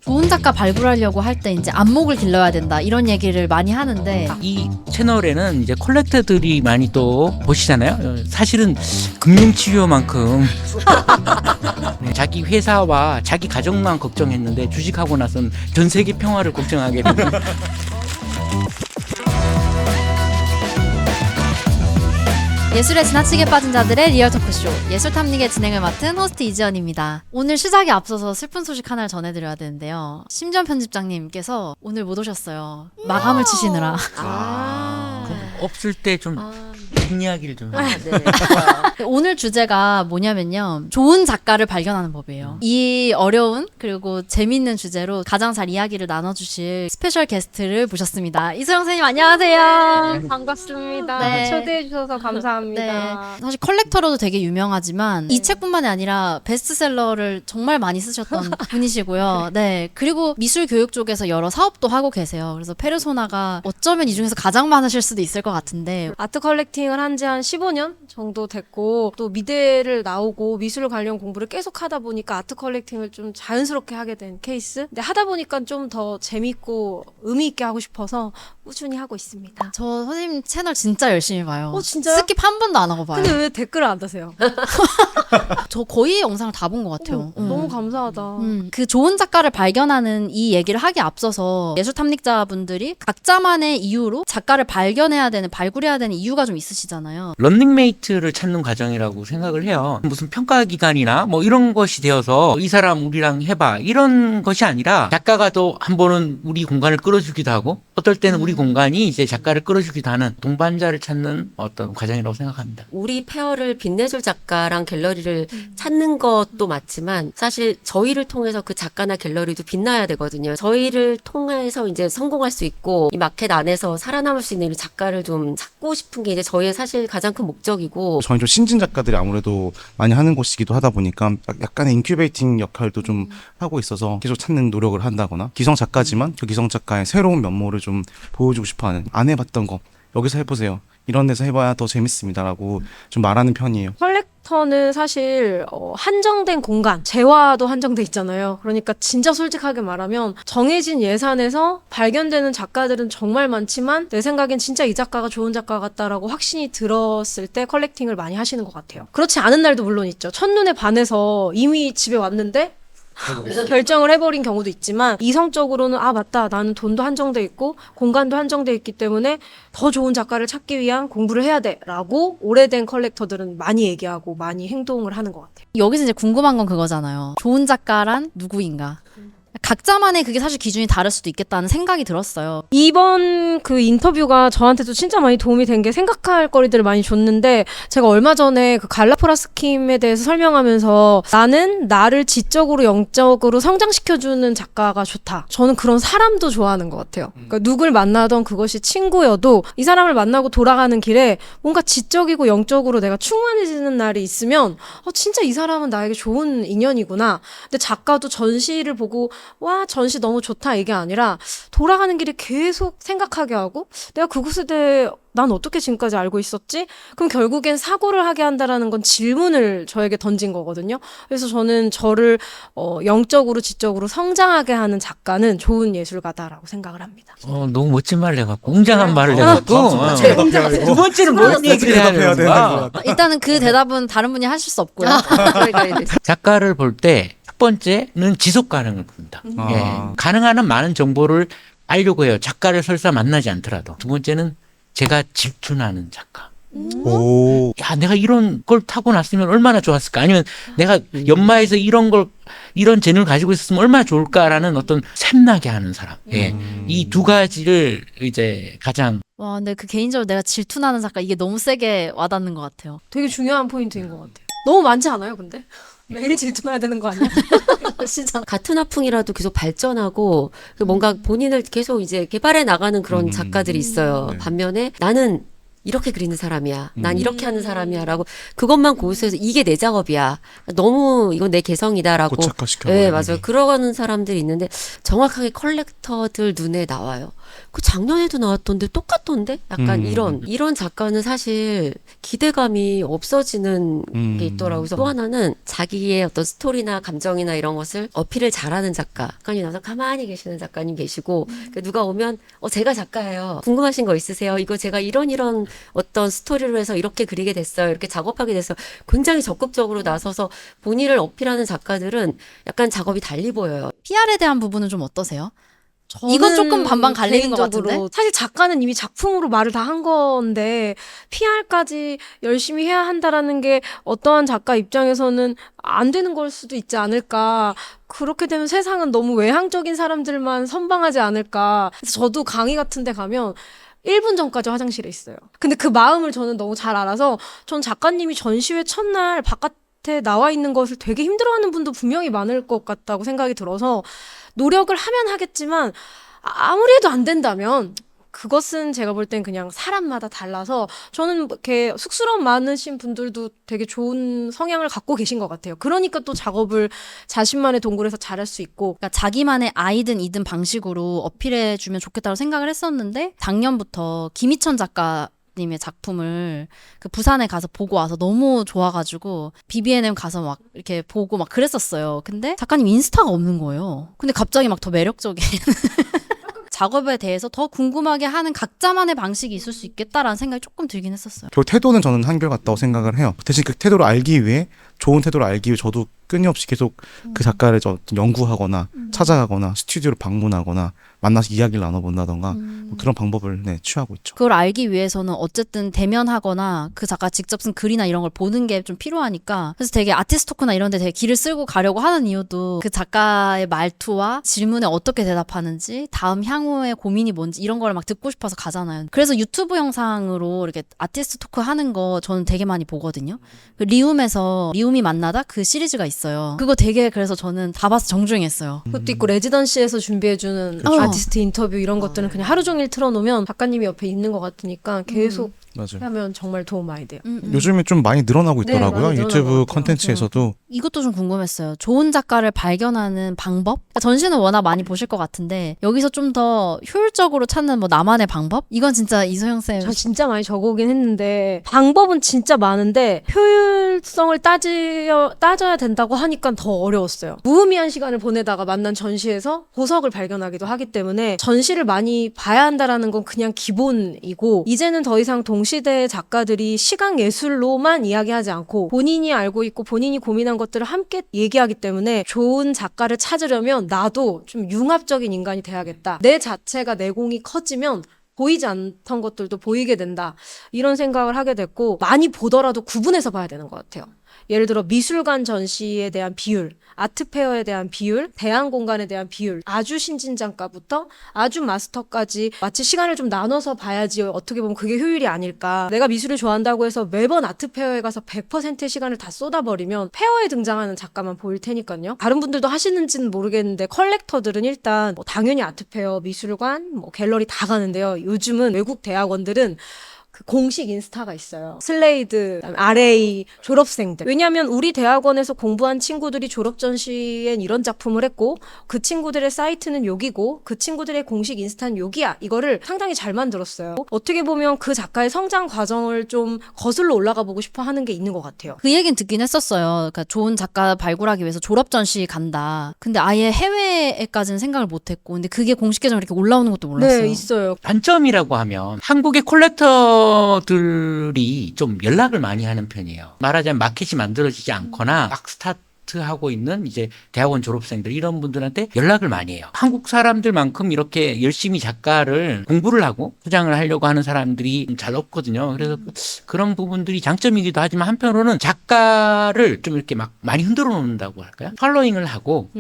좋은 작가 발굴하려고 할 때 이제 안목을 길러야 된다 이런 얘기를 많이 하는데 이 채널에는 이제 컬렉터들이 많이 또 보시잖아요. 사실은 금융치료만큼 자기 회사와 자기 가정만 걱정했는데 주식하고 나선 전 세계 평화를 걱정하게 되는. 예술에 지나치게 빠진 자들의 리얼 토크쇼 예술탐닉의 진행을 맡은 호스트 이지연입니다. 오늘 시작에 앞서서 슬픈 소식 하나를 전해드려야 되는데요. 심지연 편집장님께서 오늘 못 오셨어요. 마감을 치시느라. 없을 때 좀 뒷이야기를 좀. 네. 오늘 주제가 뭐냐면요. 좋은 작가를 발견하는 법이에요. 이 어려운 그리고 재미있는 주제로 가장 잘 이야기를 나눠주실 스페셜 게스트를 모셨습니다. 이소영 선생님 안녕하세요. 반갑습니다. 네. 초대해 주셔서 감사합니다. 네. 사실 컬렉터로도 되게 유명하지만 이 책뿐만이 아니라 베스트셀러를 정말 많이 쓰셨던 분이시고요. 네. 그리고 미술 교육 쪽에서 여러 사업도 하고 계세요. 그래서 페르소나가 어쩌면 이 중에서 가장 많으실 수도 있을 것 같은데 아트 컬렉팅을 한 지 한 15년 정도 됐고 또 미대를 나오고 미술 관련 공부를 계속 하다 보니까 아트 컬렉팅을 좀 자연스럽게 하게 된 케이스. 근데 하다 보니까 좀 더 재밌고 의미 있게 하고 싶어서 꾸준히 하고 있습니다. 저 선생님 채널 진짜 열심히 봐요. 진짜요? 스킵 한 번도 안 하고 봐요. 근데 왜 댓글을 안 다세요? 저 거의 영상을 다 본 것 같아요. 너무 감사하다. 그 좋은 작가를 발견하는 이 얘기를 하기에 앞서서 예술 탐닉자분들이 각자만의 이유로 작가를 발견해야 되는, 발굴해야 되는 이유가 좀 있으시잖아요. 런닝메이트를 찾는 과정이라고 생각을 해요. 무슨 평가 기간이나 뭐 이런 것이 되어서 이 사람 우리랑 해봐 이런 것이 아니라 작가가 또 한 번은 우리 공간을 끌어주기도 하고 어떨 때는 우리 공간이 이제 작가를 끌어주기도 하는 동반자를 찾는 어떤 과정이라고 생각합니다. 우리 페어를 빛내줄 작가랑 갤러리를 찾는 것도 맞지만 사실 저희를 통해서 그 작가나 갤러리도 빛나야 되거든요. 저희를 통해서 이제 성공할 수 있고 이 마켓 안에서 살아남을 수 있는 작가를 좀 찾고 싶은 게 이제 저희의 사실 가장 큰 목적이고 저희 좀 신진 작가들이 아무래도 많이 하는 곳이기도 하다 보니까 약간의 인큐베이팅 역할도 좀 하고 있어서 계속 찾는 노력을 한다거나 기성 작가지만 그 기성 작가의 새로운 면모를 좀 보여주고 싶어하는 안 해봤던 거 여기서 해보세요. 이런 데서 해봐야 더 재밌습니다라고 좀 말하는 편이에요. 컬렉터는 사실 한정된 공간, 재화도 한정돼 있잖아요. 그러니까 진짜 솔직하게 말하면 정해진 예산에서 발견되는 작가들은 정말 많지만 내 생각엔 진짜 이 작가가 좋은 작가 같다라고 확신이 들었을 때 컬렉팅을 많이 하시는 것 같아요. 그렇지 않은 날도 물론 있죠. 첫눈에 반해서 이미 집에 왔는데 결정을 해버린 경우도 있지만 이성적으로는 아 맞다 나는 돈도 한정돼 있고 공간도 한정돼 있기 때문에 더 좋은 작가를 찾기 위한 공부를 해야 돼 라고 오래된 컬렉터들은 많이 얘기하고 많이 행동을 하는 것 같아요. 여기서 이제 궁금한 건 그거잖아요. 좋은 작가란 누구인가? 각자만의 그게 사실 기준이 다를 수도 있겠다는 생각이 들었어요. 이번 그 인터뷰가 저한테도 진짜 많이 도움이 된 게 생각할 거리들을 많이 줬는데 제가 얼마 전에 그 갈라포라 스킴에 대해서 설명하면서 나는 나를 지적으로 영적으로 성장시켜주는 작가가 좋다. 저는 그런 사람도 좋아하는 것 같아요. 그러니까 누굴 만나던 그것이 친구여도 이 사람을 만나고 돌아가는 길에 뭔가 지적이고 영적으로 내가 충만해지는 날이 있으면 진짜 이 사람은 나에게 좋은 인연이구나. 근데 작가도 전시를 보고 와 전시 너무 좋다 이게 아니라 돌아가는 길에 계속 생각하게 하고 내가 그곳에 대해 난 어떻게 지금까지 알고 있었지? 그럼 결국엔 사고를 하게 한다라는 건 질문을 저에게 던진 거거든요. 그래서 저는 저를 영적으로 지적으로 성장하게 하는 작가는 좋은 예술가다라고 생각을 합니다. 너무 멋진 말을 해갖고 웅장한 말을 해갖고 두 번째는 아, 뭔 얘기를 해야 되는 거야? 일단은 그 대답은 다른 분이 하실 수 없고요. 작가를 볼 때 첫 번째는 지속 가능을 봅니다. 예. 가능한 한 많은 정보를 알려고 해요. 작가를 설사 만나지 않더라도. 두 번째는 제가 질투나는 작가. 오. 야, 내가 이런 걸 타고 났으면 얼마나 좋았을까? 아니면 내가 연마에서 이런 재능을 가지고 있었으면 얼마나 좋을까라는 어떤 샘나게 하는 사람. 예. 이 두 가지를 이제 가장. 와, 근데 그 개인적으로 내가 질투나는 작가 이게 너무 세게 와닿는 것 같아요. 되게 중요한 포인트인 것 같아요. 너무 많지 않아요 근데? 매일 질투나야 되는 거 아니야? 진짜. 같은 화풍이라도 계속 발전하고 뭔가 본인을 계속 이제 개발해 나가는 그런 작가들이 있어요. 반면에 나는 이렇게 그리는 사람이야. 난 이렇게 하는 사람이야. 라고 그것만 고수해서 이게 내 작업이야. 너무 이건 내 개성이다라고. 고착화시켜. 네, 맞아요. 그러가는 사람들이 있는데 정확하게 컬렉터들 눈에 나와요. 그 작년에도 나왔던데 똑같던데? 약간 음. 이런 작가는 사실 기대감이 없어지는 게 있더라고요. 그래서 또 하나는 자기의 어떤 스토리나 감정이나 이런 것을 어필을 잘하는 작가님 나서 가만히 계시는 작가님 계시고 그 누가 오면 제가 작가예요. 궁금하신 거 있으세요? 이거 제가 이런 어떤 스토리로 해서 이렇게 그리게 됐어요. 이렇게 작업하게 됐어요. 굉장히 적극적으로 나서서 본인을 어필하는 작가들은 약간 작업이 달리 보여요. PR에 대한 부분은 좀 어떠세요? 이건 조금 반반 갈리는 것 개인적으로 같은데? 사실 작가는 이미 작품으로 말을 다 한 건데 PR까지 열심히 해야 한다라는 게 어떠한 작가 입장에서는 안 되는 걸 수도 있지 않을까. 그렇게 되면 세상은 너무 외향적인 사람들만 선방하지 않을까. 그래서 저도 강의 같은 데 가면 1분 전까지 화장실에 있어요. 근데 그 마음을 저는 너무 잘 알아서 전 작가님이 전시회 첫날 바깥에 나와 있는 것을 되게 힘들어하는 분도 분명히 많을 것 같다고 생각이 들어서 노력을 하면 하겠지만 아무리 해도 안 된다면 그것은 제가 볼 땐 그냥 사람마다 달라서 저는 이렇게 쑥스러움 많으신 분들도 되게 좋은 성향을 갖고 계신 것 같아요. 그러니까 또 작업을 자신만의 동굴에서 잘할 수 있고 그러니까 자기만의 아이든 이든 방식으로 어필해주면 좋겠다고 생각을 했었는데 작년부터 김희천 작가님의 작품을 그 부산에 가서 보고 와서 너무 좋아가지고 BBNM 가서 막 이렇게 보고 막 그랬었어요. 근데 작가님 인스타가 없는 거예요. 근데 갑자기 막 더 매력적인 작업에 대해서 더 궁금하게 하는 각자만의 방식이 있을 수 있겠다라는 생각이 조금 들긴 했었어요. 결국 태도는 저는 한결같다고 생각을 해요. 대신 그 태도를 알기 위해 좋은 태도를 알기 위해 저도 끊임없이 계속 그 작가를 연구하거나 찾아가거나 스튜디오를 방문하거나 만나서 이야기를 나눠본다던가 뭐 그런 방법을 취하고 있죠. 그걸 알기 위해서는 어쨌든 대면하거나 그 작가 직접 쓴 글이나 이런 걸 보는 게 좀 필요하니까 그래서 되게 아티스트 토크나 이런 데 되게 길을 쓸고 가려고 하는 이유도 그 작가의 말투와 질문에 어떻게 대답하는지 다음 향후의 고민이 뭔지 이런 걸 막 듣고 싶어서 가잖아요. 그래서 유튜브 영상으로 이렇게 아티스트 토크 하는 거 저는 되게 많이 보거든요. 그 리움에서 리움이 만나다 그 시리즈가 있어요. 그거 되게 그래서 저는 다 봐서 정주행했어요. 그것도 있고 레지던시에서 준비해주는 아티스트 인터뷰 이런 것들은 그냥 하루 종일 틀어놓으면 작가님이 옆에 있는 것 같으니까 계속 맞아요. 하면 정말 도움 많이 돼요. 요즘에 좀 많이 늘어나고 네, 있더라고요. 많이 늘어난 것 유튜브 같아요. 컨텐츠에서도 이것도 좀 궁금했어요. 좋은 작가를 발견하는 방법? 전시는 워낙 많이 보실 것 같은데 여기서 좀 더 효율적으로 찾는 뭐 나만의 방법? 이건 진짜 이소영 쌤. 저 진짜 많이 적어오긴 했는데 방법은 진짜 많은데 효율성을 따져야 된다고 하니까 더 어려웠어요. 무의미한 시간을 보내다가 만난 전시에서 보석을 발견하기도 하기 때문에 전시를 많이 봐야 한다라는 건 그냥 기본이고 이제는 더 이상 동시대의 작가들이 시각 예술로만 이야기하지 않고 본인이 알고 있고 본인이 고민한 것들을 함께 얘기하기 때문에 좋은 작가를 찾으려면 나도 좀 융합적인 인간이 돼야겠다. 내 자체가 내공이 커지면 보이지 않던 것들도 보이게 된다. 이런 생각을 하게 됐고 많이 보더라도 구분해서 봐야 되는 것 같아요. 예를 들어 미술관 전시에 대한 비율, 아트페어에 대한 비율, 대안공간에 대한 비율, 아주 신진장가부터 아주 마스터까지 마치 시간을 좀 나눠서 봐야지 어떻게 보면 그게 효율이 아닐까. 내가 미술을 좋아한다고 해서 매번 아트페어에 가서 100%의 시간을 다 쏟아버리면 페어에 등장하는 작가만 보일 테니까요. 다른 분들도 하시는지는 모르겠는데 컬렉터들은 일단 뭐 당연히 아트페어, 미술관, 뭐 갤러리 다 가는데요. 요즘은 외국 대학원들은 그 공식 인스타가 있어요. 슬레이드, RA, 졸업생들. 왜냐하면 우리 대학원에서 공부한 친구들이 졸업 전시엔 이런 작품을 했고 그 친구들의 사이트는 여기고 그 친구들의 공식 인스타는 여기야. 이거를 상당히 잘 만들었어요. 어떻게 보면 그 작가의 성장 과정을 좀 거슬러 올라가 보고 싶어 하는 게 있는 것 같아요. 그 얘기는 듣긴 했었어요. 그러니까 좋은 작가 발굴하기 위해서 졸업 전시 간다. 근데 아예 해외에까지는 생각을 못했고, 근데 그게 공식 계정으로 이렇게 올라오는 것도 몰랐어요. 네, 있어요. 단점이라고 하면 한국의 콜렉터들이 좀 연락을 많이 하는 편이에요. 말하자면 마켓이 만들어지지 않거나 막 스타트하고 있는 이제 대학원 졸업생들 이런 분들한테 연락을 많이 해요. 한국 사람들만큼 이렇게 열심히 작가를 공부를 하고 소장을 하려고 하는 사람들이 잘 없거든요. 그래서 그런 부분들이 장점이기도 하지만 한편으로는 작가를 좀 이렇게 막 많이 흔들어 놓는다고 할까요? 팔로잉을 하고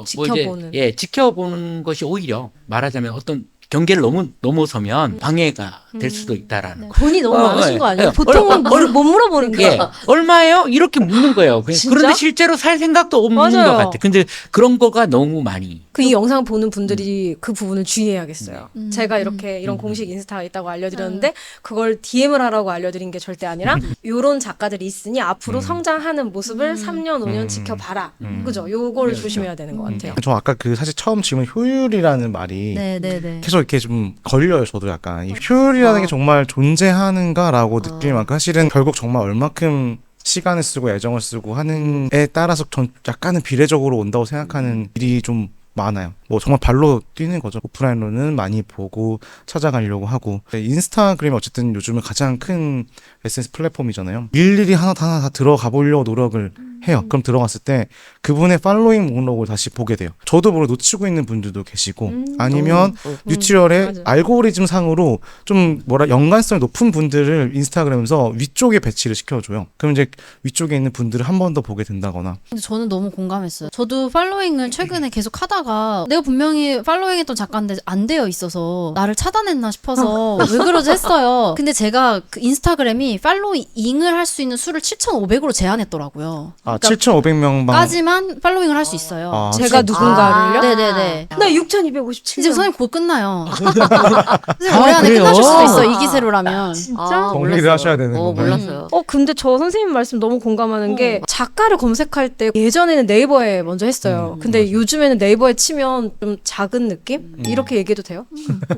지켜보는. 지켜보는 것이 오히려 말하자면 어떤 경계를 넘어서면 방해가 될 수도 있다라는 거. 돈이 너무 많으신 거 아니에요? 예. 보통은 못 물어보는 거예요. 예. 얼마예요? 이렇게 묻는 거예요. 진짜? 그런데 실제로 살 생각도 없는 맞아요. 것 같아. 근데 그런 거가 너무 많이. 이 영상 보는 분들이 그 부분을 주의해야겠어요. 제가 이런 공식 인스타가 있다고 알려드렸는데 그걸 DM을 하라고 알려드린 게 절대 아니라 요런 작가들이 있으니 앞으로 성장하는 모습을 3년, 5년 지켜봐라. 그죠? 요거를 조심해야 되는 것 같아요. 저 아까 사실 처음 질문 효율이라는 말이 네네네. 계속 계속 이렇게 좀 걸려요. 저도 약간 이 효율이라는 게 정말 존재하는가라고 느낄 만큼 사실은 결국 정말 얼마큼 시간을 쓰고 애정을 쓰고 하는에 따라서 전 약간은 비례적으로 온다고 생각하는 일이 좀 많아요. 뭐 정말 발로 뛰는 거죠. 오프라인으로는 많이 보고 찾아가려고 하고. 인스타그램이 어쨌든 요즘은 가장 큰 SNS 플랫폼이잖아요. 일일이 하나하나 다 들어가 보려고 노력을 해요. 그럼 들어갔을 때 그분의 팔로잉 목록을 다시 보게 돼요. 저도 모르게 놓치고 있는 분들도 계시고 아니면 뉴트리얼의 맞아. 알고리즘 상으로 좀 연관성이 높은 분들을 인스타그램에서 위쪽에 배치를 시켜줘요. 그럼 이제 위쪽에 있는 분들을 한 번 더 보게 된다거나. 근데 저는 너무 공감했어요. 저도 팔로잉을 최근에 계속 하다가 내가 분명히 팔로잉했던 작가인데 안 되어 있어서 나를 차단했나 싶어서 왜 그러지 했어요. 근데 제가 그 인스타그램이 팔로잉을 할 수 있는 수를 7,500으로 제한했더라고요. 아, 7,500명 까지만 팔로잉을 할 수 있어요. 아, 제가 누군가를요? 네네네. 나 6,257명. 이제 선생님 곧 끝나요. 선생님 올해 안에 그래요? 끝나실 수도 있어. 이 기세로라면. 진짜? 정리를 몰랐어요. 하셔야 되는 건가요? 몰랐어요. 근데 저 선생님 말씀 너무 공감하는 게 작가를 검색할 때 예전에는 네이버에 먼저 했어요. 근데 요즘에는 네이버에 치면 좀 작은 느낌? 이렇게 얘기해도 돼요?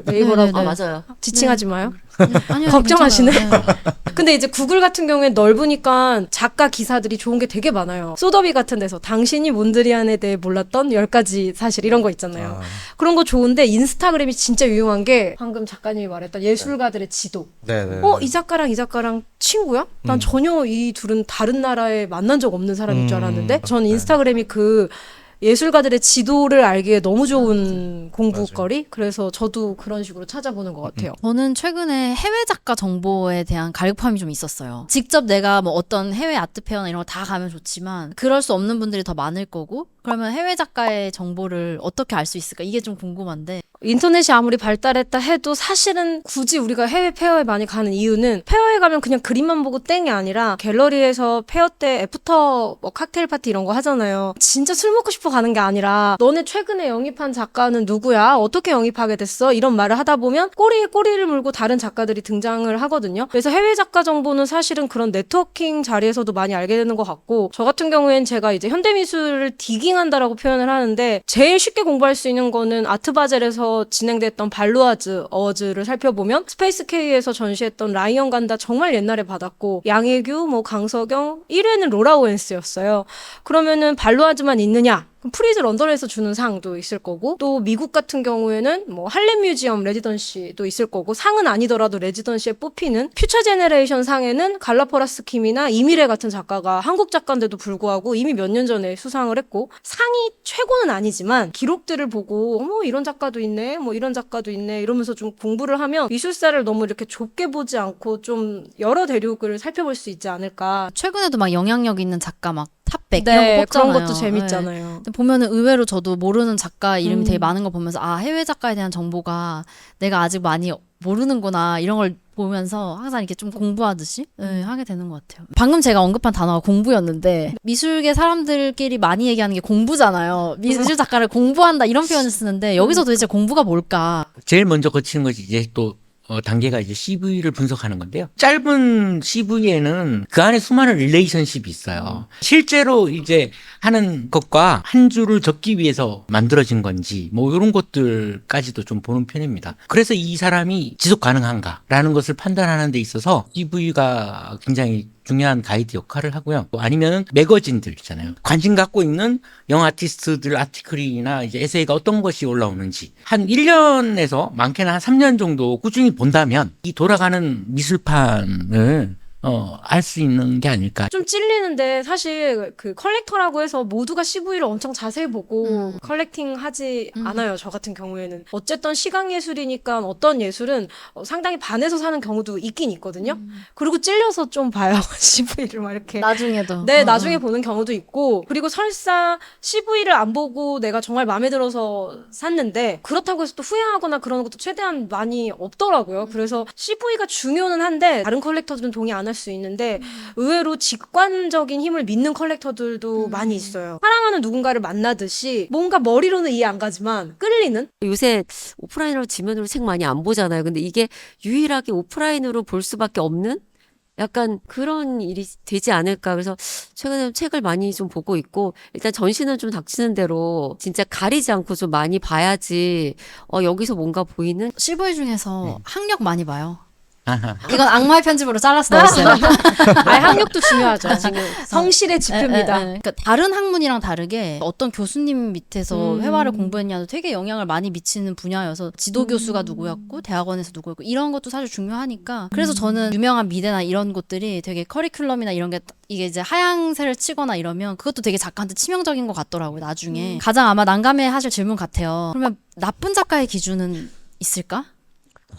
네이버라고 네네네. 맞아요. 지칭하지 마요. 아니요, 걱정하시네. 괜찮아요. 네. 근데 이제 구글 같은 경우엔 넓으니까 작가 기사들이 좋은 게 되게 많아요. 소더비 같은 데서 당신이 몬드리안에 대해 몰랐던 10가지 사실 이런 거 있잖아요. 그런 거 좋은데 인스타그램이 진짜 유용한 게 방금 작가님이 말했던 예술가들의 지도. 네네. 이 작가랑 이 작가랑 친구야? 난 전혀 이 둘은 다른 나라에 만난 적 없는 사람인 줄 알았는데 전 인스타그램이 그 예술가들의 지도를 알기에 너무 좋은 공부거리? 그래서 저도 그런 식으로 찾아보는 것 같아요. 저는 최근에 해외 작가 정보에 대한 갈급함이 좀 있었어요. 직접 내가 뭐 어떤 해외 아트페어나 이런 거 다 가면 좋지만 그럴 수 없는 분들이 더 많을 거고 그러면 해외 작가의 정보를 어떻게 알 수 있을까? 이게 좀 궁금한데 인터넷이 아무리 발달했다 해도 사실은 굳이 우리가 해외 페어에 많이 가는 이유는 페어에 가면 그냥 그림만 보고 땡이 아니라 갤러리에서 페어 때 애프터 뭐 칵테일 파티 이런 거 하잖아요. 진짜 술 먹고 싶어 가는 게 아니라 너네 최근에 영입한 작가는 누구야? 어떻게 영입하게 됐어? 이런 말을 하다 보면 꼬리에 꼬리를 물고 다른 작가들이 등장을 하거든요. 그래서 해외 작가 정보는 사실은 그런 네트워킹 자리에서도 많이 알게 되는 것 같고 저 같은 경우엔 제가 이제 현대미술을 디깅한다라고 표현을 하는데 제일 쉽게 공부할 수 있는 거는 아트바젤에서 진행됐던 발루아즈 어워즈를 살펴보면 스페이스 K에서 전시했던 라이언 간다 정말 옛날에 받았고 양혜규, 뭐 강석영 1회는 로라 오웬스였어요. 그러면은 발루아즈만 있느냐? 그럼 프리즈 런던에서 주는 상도 있을 거고 또 미국 같은 경우에는 뭐 할렘 뮤지엄 레지던시도 있을 거고 상은 아니더라도 레지던시에 뽑히는 퓨처 제네레이션 상에는 갈라퍼라스 킴이나 이미래 같은 작가가 한국 작가인데도 불구하고 이미 몇 년 전에 수상을 했고 상이 최고는 아니지만 기록들을 보고 어머 이런 작가도 있네 뭐 이런 작가도 있네 이러면서 좀 공부를 하면 미술사를 너무 이렇게 좁게 보지 않고 좀 여러 대륙을 살펴볼 수 있지 않을까. 최근에도 막 영향력 있는 작가 막 탑백 네, 이런 거 뽑잖아요. 그런 것도 재밌잖아요. 근데 보면은 의외로 저도 모르는 작가 이름이 되게 많은 거 보면서 아 해외 작가에 대한 정보가 내가 아직 많이 모르는구나 이런 걸 보면서 항상 이렇게 좀 공부하듯이 하게 되는 것 같아요. 방금 제가 언급한 단어가 공부였는데 미술계 사람들끼리 많이 얘기하는 게 공부잖아요. 미술 작가를 공부한다 이런 표현을 쓰는데 여기서 도대체 공부가 뭘까? 제일 먼저 거치는 것이 이제 또 단계가 이제 CV를 분석하는 건데요. 짧은 CV에는 그 안에 수많은 릴레이션십이 있어요. 실제로 이제 하는 것과 한 줄을 적기 위해서 만들어진 건지 뭐 이런 것들까지도 좀 보는 편입니다. 그래서 이 사람이 지속 가능한가라는 것을 판단하는 데 있어서 CV가 굉장히 중요한 가이드 역할을 하고요. 아니면 매거진들 있잖아요. 관심 갖고 있는 영 아티스트들 아티클이나 이제 에세이가 어떤 것이 올라오는지 한 1년에서 많게는 한 3년 정도 꾸준히 본다면 이 돌아가는 미술판을 알 수 있는 게 아닐까. 좀 찔리는데 사실 그 컬렉터라고 해서 모두가 CV를 엄청 자세히 보고 컬렉팅 하지 않아요. 저 같은 경우에는. 어쨌든 시각예술이니까 어떤 예술은 상당히 반해서 사는 경우도 있긴 있거든요. 그리고 찔려서 좀 봐요. CV를 막 이렇게. 나중에도. 네, 나중에 보는 경우도 있고 그리고 설사 CV를 안 보고 내가 정말 마음에 들어서 샀는데 그렇다고 해서 또 후회하거나 그런 것도 최대한 많이 없더라고요. 그래서 CV가 중요는 한데 다른 컬렉터들은 동의 안 할 수 있는데 의외로 직관적인 힘을 믿는 컬렉터들도 많이 있어요. 사랑하는 누군가를 만나듯이 뭔가 머리로는 이해 안 가지만 끌리는? 요새 오프라인으로 지면으로 책 많이 안 보잖아요. 근데 이게 유일하게 오프라인으로 볼 수밖에 없는 약간 그런 일이 되지 않을까. 그래서 최근에 책을 많이 좀 보고 있고 일단 전신은 좀 닥치는 대로 진짜 가리지 않고 좀 많이 봐야지 여기서 뭔가 보이는 CV 중에서 학력 많이 봐요. 아하. 이건 악마의 편집으로 잘라서 넣었어요. 학력도 중요하죠. 성실의 지표입니다. 그러니까 다른 학문이랑 다르게 어떤 교수님 밑에서 회화를 음. 공부했냐도 되게 영향을 많이 미치는 분야여서 지도 교수가 누구였고 대학원에서 누구였고 이런 것도 사실 중요하니까 그래서 저는 유명한 미대나 이런 곳들이 되게 커리큘럼이나 이런 게 이게 이제 하향세를 치거나 이러면 그것도 되게 작가한테 치명적인 것 같더라고요. 나중에 가장 아마 난감해 하실 질문 같아요. 그러면 나쁜 작가의 기준은 있을까?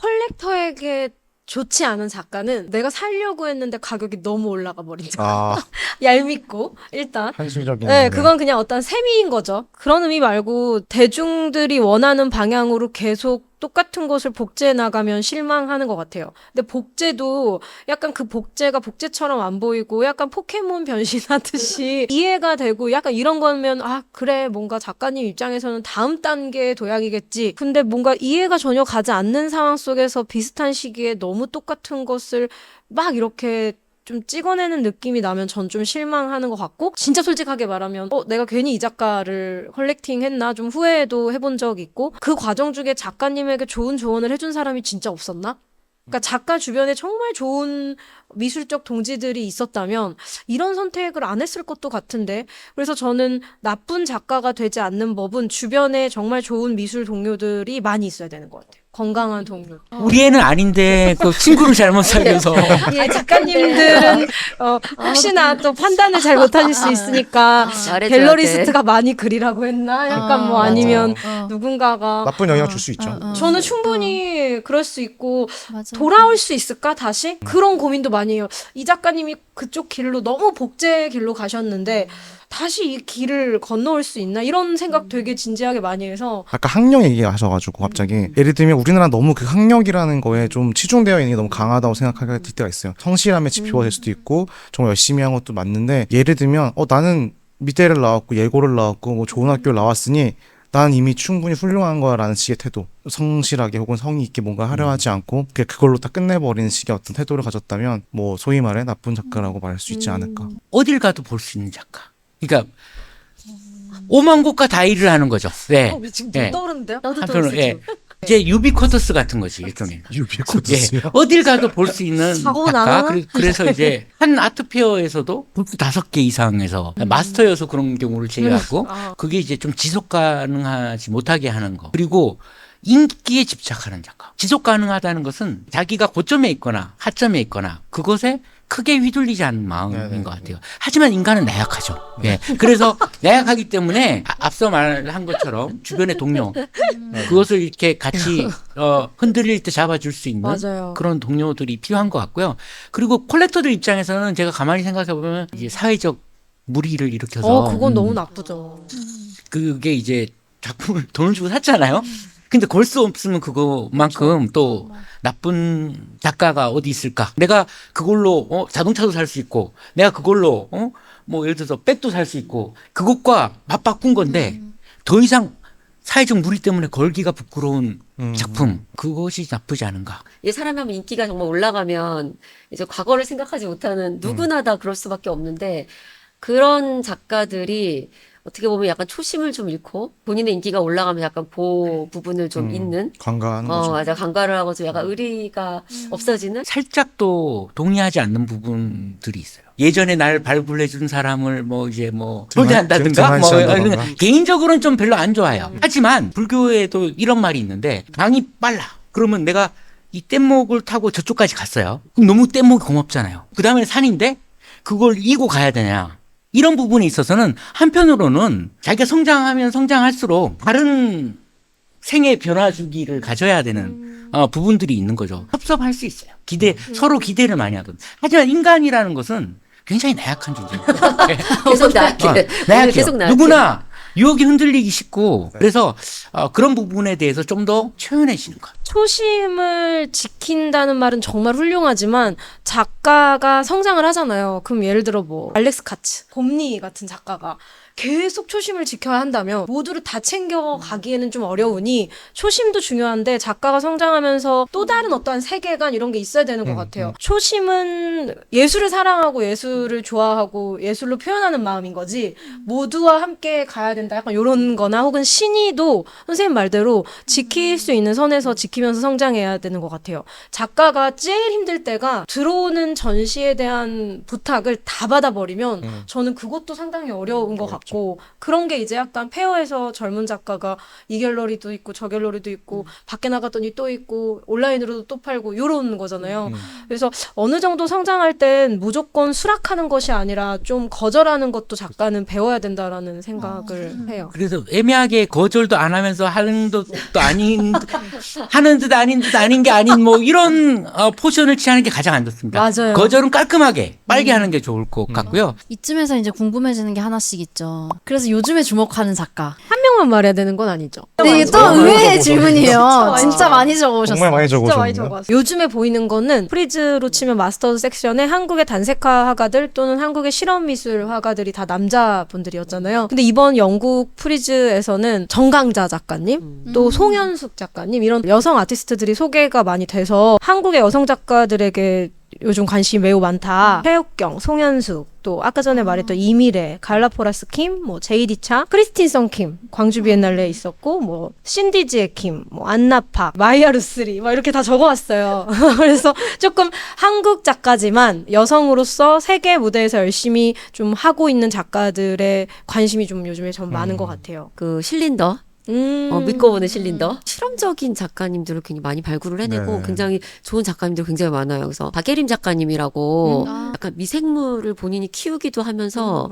컬렉터에게 좋지 않은 작가는 내가 살려고 했는데 가격이 너무 올라가 버린 작 아, 얄밉고 일단 현실적인. 네, 그건 그냥 어떤 셈인 거죠. 그런 의미 말고 대중들이 원하는 방향으로 계속 똑같은 것을 복제해 나가면 실망하는 것 같아요. 근데 복제도 약간 그 복제가 복제처럼 안 보이고 약간 포켓몬 변신하듯이 이해가 되고 약간 이런 거면 아 그래 뭔가 작가님 입장에서는 다음 단계의 도약이겠지. 근데 뭔가 이해가 전혀 가지 않는 상황 속에서 비슷한 시기에 너무 똑같은 것을 막 이렇게 좀 찍어내는 느낌이 나면 전 좀 실망하는 것 같고 진짜 솔직하게 말하면 내가 괜히 이 작가를 컬렉팅했나 좀 후회도 해본 적 있고 그 과정 중에 작가님에게 좋은 조언을 해준 사람이 진짜 없었나? 그러니까 작가 주변에 정말 좋은 미술적 동지들이 있었다면 이런 선택을 안 했을 것도 같은데 그래서 저는 나쁜 작가가 되지 않는 법은 주변에 정말 좋은 미술 동료들이 많이 있어야 되는 것 같아요. 건강한 동료. 우리 애는 아닌데 그 친구를 잘못 살려서 예, 작가님들은 혹시나 또 판단을 잘 못하실 수 있으니까 말해줘야 갤러리스트가 많이 그리라고 했나? 약간 뭐 맞아. 아니면 어. 누군가가 나쁜 영향 줄 수 있죠. 저는 충분히 그럴 수 있고 맞아. 돌아올 수 있을까 다시? 그런 고민도 많이 해요. 이 작가님이 그쪽 길로 너무 복제 길로 가셨는데 다시 이 길을 건너올 수 있나? 이런 생각 되게 진지하게 많이 해서 아까 학력 얘기하셔가지고 갑자기 예를 들면 우리나라 너무 그 학력이라는 거에 좀 치중되어 있는 게 너무 강하다고 생각하게 될 때가 있어요. 성실함의 지표가 될 수도 있고 정말 열심히 한 것도 맞는데 예를 들면 나는 미대를 나왔고 예고를 나왔고 뭐 좋은 학교를 나왔으니 난 이미 충분히 훌륭한 거야라는 식의 태도, 성실하게 혹은 성의 있게 뭔가 하려 하지 않고 그걸로 다 끝내버리는 식의 어떤 태도를 가졌다면 뭐 소위 말해 나쁜 작가라고 말할 수 있지 않을까. 어딜 가도 볼 수 있는 작가. 그러니까 오만 곳과 다 일을 하는 거죠. 네. 지금 네. 떠오르는데요? 나도 한편으로 들었어. 예. 이제 유비쿼터스 같은 거지 일종의. 유비코드스요? 어딜 가도 볼 수 있는 사고는 작가. 안 하나? 그래서 이제 한 아트페어에서도 5개 이상에서 마스터여서 그런 경우를 제외하고 그게 이제 좀 지속 가능하지 못하게 하는 거. 그리고 인기에 집착하는 작가. 지속 가능하다는 것은 자기가 고점에 있거나 하점에 있거나 그것에 크게 휘둘리지 않는 마음인 네네. 것 같아요. 하지만 인간은 나약하죠. 예. 그래서 나약하기 때문에 앞서 말한 것처럼 주변의 동료 그것을 이렇게 같이 흔들릴 때 잡아줄 수 있는 맞아요. 그런 동료들이 필요한 것 같고요. 그리고 콜렉터들 입장에서는 제가 가만히 생각해 보면 이제 사회적 무리를 일으켜서 그건 너무 나쁘죠. 그게 이제 작품을 돈을 주고 샀잖아요. 근데 걸 수 없으면 그거만큼 또 나쁜 작가가 어디 있을까? 내가 그걸로 자동차도 살 수 있고, 내가 그걸로 뭐 예를 들어서 백도 살 수 있고, 그것과 맞바꾼 건데 더 이상 사회적 무리 때문에 걸기가 부끄러운 작품, 그것이 나쁘지 않은가? 이 사람이 하면 인기가 정말 올라가면 이제 과거를 생각하지 못하는 누구나 다 그럴 수밖에 없는데 그런 작가들이 어떻게 보면 약간 초심을 좀 잃고 본인의 인기가 올라가면 약간 그 부분을 좀 잊는 관가하는 거죠. 맞아 관가를 하고 좀 약간 의리가 없어지는 살짝 또 동의하지 않는 부분들이 있어요. 예전에 날 발굴해준 사람을 초대한다든가 뭐 등한시한다던가. 개인적으로는 좀 별로 안 좋아요. 하지만 불교에도 이런 말이 있는데 강이 빨라. 그러면 내가 이 뗏목을 타고 저쪽까지 갔어요. 그럼 너무 뗏목이 고맙잖아요. 그 다음에 산인데 그걸 이고 가야 되냐. 이런 부분에 있어서는 한편으로는 자기가 성장하면 성장할수록 다른 생애 변화 주기를 가져야 되는 부분들이 있는 거죠. 섭섭할 수 있어요. 서로 기대를 많이 하거든. 하지만 인간이라는 것은 굉장히 나약한 존재입니다. 계속 나약해. 나약해요. 계속 나약해. 누구나 유혹에 흔들리기 쉽고 그래서 그런 부분에 대해서 좀 더 초연해지는 것 같아요. 초심을 지킨다는 말은 정말 훌륭하지만 작가가 성장을 하잖아요. 그럼 예를 들어 뭐 알렉스 카츠, 곰니 같은 작가가 계속 초심을 지켜야 한다면 모두를 다 챙겨가기에는 좀 어려우니 초심도 중요한데 작가가 성장하면서 또 다른 어떠한 세계관 이런 게 있어야 되는 것 같아요. 초심은 예술을 사랑하고 예술을 좋아하고 예술로 표현하는 마음인 거지 모두와 함께 가야 된다 약간 이런 거나 혹은 신의도 선생님 말대로 지킬 수 있는 선에서 지키면서 성장해야 되는 것 같아요. 작가가 제일 힘들 때가 들어오는 전시에 대한 부탁을 다 받아버리면 저는 그것도 상당히 어려운 것 같고 그런 게 이제 약간 페어에서 젊은 작가가 이 갤러리도 있고 저 갤러리도 있고 밖에 나갔더니 또 있고 온라인으로도 또 팔고 이런 거잖아요. 그래서 어느 정도 성장할 땐 무조건 수락하는 것이 아니라 좀 거절하는 것도 작가는 배워야 된다라는 생각을 해요. 그래서 애매하게 거절도 안 하면서 하는 듯 아닌 하는 듯 아닌 듯 아닌 게 아닌 뭐 이런 포션을 취하는 게 가장 안 좋습니다. 맞아요. 거절은 깔끔하게 빨리 하는 게 좋을 것 같고요. 이쯤에서 이제 궁금해지는 게 하나씩 있죠. 그래서 요즘에 주목하는 작가. 한 명만 말해야 되는 건 아니죠. 네, 이게 또 의외의 질문이에요. 진짜 많이 적어오셨어요. 정말 많이 진짜 많이 적으셨네요. 적어왔어요. 요즘에 보이는 거는 프리즈로 치면 마스터즈 섹션에 한국의 단색화 화가들 또는 한국의 실험미술 화가들이 다 남자분들이었잖아요. 근데 이번 영국 프리즈에서는 정강자 작가님, 또 송현숙 작가님 이런 여성 아티스트들이 소개가 많이 돼서 한국의 여성 작가들에게 요즘 관심이 매우 많다. 최욱경, 송현숙, 또 아까 전에 말했던 이미래, 갈라포라스 킴, 뭐 제이디차, 크리스틴성 킴, 광주 비엔날레에 있었고, 뭐 신디지의 킴, 뭐 안나파, 마이아 루스리, 막 이렇게 다 적어왔어요. 그래서 조금 한국 작가지만 여성으로서 세계 무대에서 열심히 좀 하고 있는 작가들의 관심이 좀 요즘에 좀 많은 것 같아요. 그 실린더 믿고 보는 실린더 실험적인 작가님들을 굉장히 많이 발굴을 해내고 네. 굉장히 좋은 작가님들 굉장히 많아요. 그래서 박예림 작가님이라고 약간 미생물을 본인이 키우기도 하면서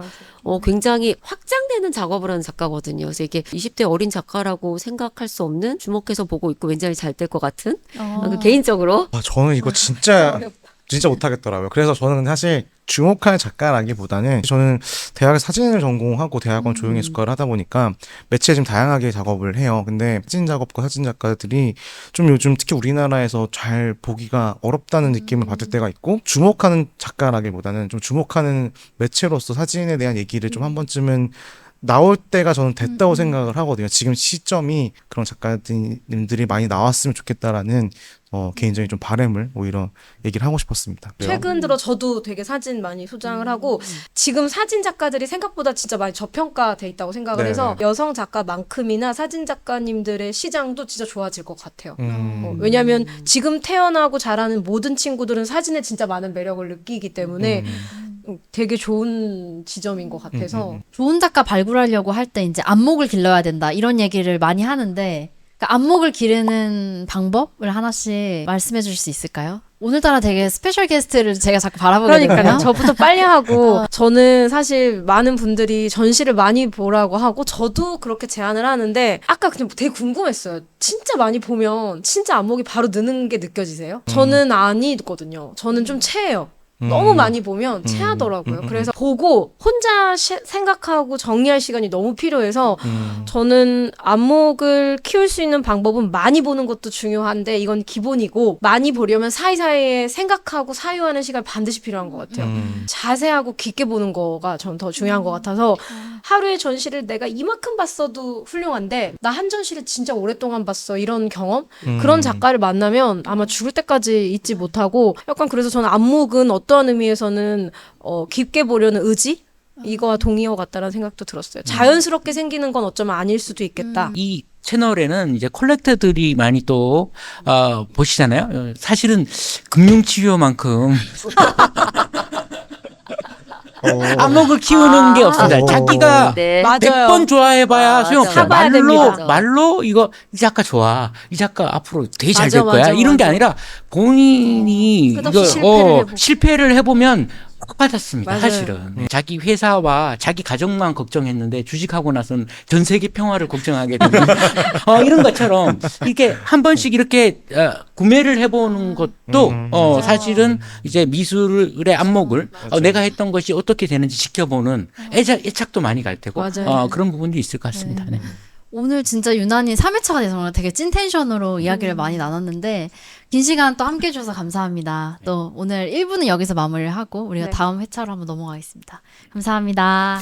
굉장히 확장되는 작업을 하는 작가거든요. 그래서 이게 20대 어린 작가라고 생각할 수 없는 주목해서 보고 있고 왠지 잘 될 것 같은 개인적으로 저는 이거 진짜 못하겠더라고요. 그래서 저는 사실 주목할 작가라기보다는 저는 대학에 사진을 전공하고 대학원 조형예술과를 하다 보니까 매체에 좀 다양하게 작업을 해요. 근데 사진 작업과 사진 작가들이 좀 요즘 특히 우리나라에서 잘 보기가 어렵다는 느낌을 받을 때가 있고 주목하는 작가라기보다는 좀 주목하는 매체로서 사진에 대한 얘기를 좀 한 번쯤은 나올 때가 저는 됐다고 생각을 하거든요. 지금 시점이 그런 작가님들이 많이 나왔으면 좋겠다라는 개인적인 좀 바람을 오히려 얘기를 하고 싶었습니다. 최근 들어 저도 되게 사진 많이 소장을 하고 지금 사진 작가들이 생각보다 진짜 많이 저평가돼 있다고 생각을 네. 해서 여성 작가만큼이나 사진 작가님들의 시장도 진짜 좋아질 것 같아요. 음. 왜냐하면 지금 태어나고 자라는 모든 친구들은 사진에 진짜 많은 매력을 느끼기 때문에 되게 좋은 지점인 것 같아서 좋은 작가 발굴하려고 할 때 이제 안목을 길러야 된다 이런 얘기를 많이 하는데 그러니까 안목을 기르는 방법을 하나씩 말씀해 주실 수 있을까요? 오늘따라 되게 스페셜 게스트를 제가 자꾸 바라보게 그러니까요. 되거든요. 저부터 빨리 하고 저는 사실 많은 분들이 전시를 많이 보라고 하고 저도 그렇게 제안을 하는데 아까 그냥 되게 궁금했어요. 진짜 많이 보면 진짜 안목이 바로 느는 게 느껴지세요? 저는 아니거든요. 저는 좀 체해요. 너무 많이 보면 체하더라고요. 그래서 보고 혼자 생각하고 정리할 시간이 너무 필요해서 저는 안목을 키울 수 있는 방법은 많이 보는 것도 중요한데 이건 기본이고 많이 보려면 사이사이에 생각하고 사유하는 시간이 반드시 필요한 것 같아요. 자세하고 깊게 보는 거가 전 더 중요한 것 같아서 하루에 전시를 내가 이만큼 봤어도 훌륭한데 나 한 전시를 진짜 오랫동안 봤어 이런 경험? 그런 작가를 만나면 아마 죽을 때까지 잊지 못하고 약간 그래서 저는 안목은 어떠한 의미에서는 깊게 보려는 의지? 이거와 동의어 같다라는 생각도 들었어요. 자연스럽게 생기는 건 어쩌면 아닐 수도 있겠다. 이 채널에는 이제 컬렉터들이 많이 또 보시잖아요. 사실은 금융치료만큼 안목을 키우는 게 없습니다. 자기가 네. 맞아요. 100번 좋아해봐야 맞아. 소용없어요. 사봐야 됩니다. 말로 이거 이 작가 좋아. 이 작가 앞으로 되게 잘 될 맞아, 거야. 맞아, 이런 게 맞아. 아니라 본인이 끝없이 이거 실패를 실패를 해보면 꼭 받았습니다. 맞아요. 사실은 자기 회사와 자기 가족만 걱정했는데 주식하고 나서는 전 세계 평화를 걱정하게 되는 이런 것처럼 이게 한 번씩 이렇게 구매를 해보는 것도 사실은 이제 미술의 안목을 내가 했던 것이 어떻게 되는지 지켜보는 애착도 많이 갈 테고 맞아요. 그런 부분도 있을 것 같습니다. 네. 오늘 진짜 유난히 3회차가 돼서 정말 되게 찐 텐션으로 이야기를 많이 나눴는데 긴 시간 또 함께 해주셔서 감사합니다. 또 오늘 1부는 여기서 마무리를 하고 우리가 네. 다음 회차로 한번 넘어가겠습니다. 감사합니다.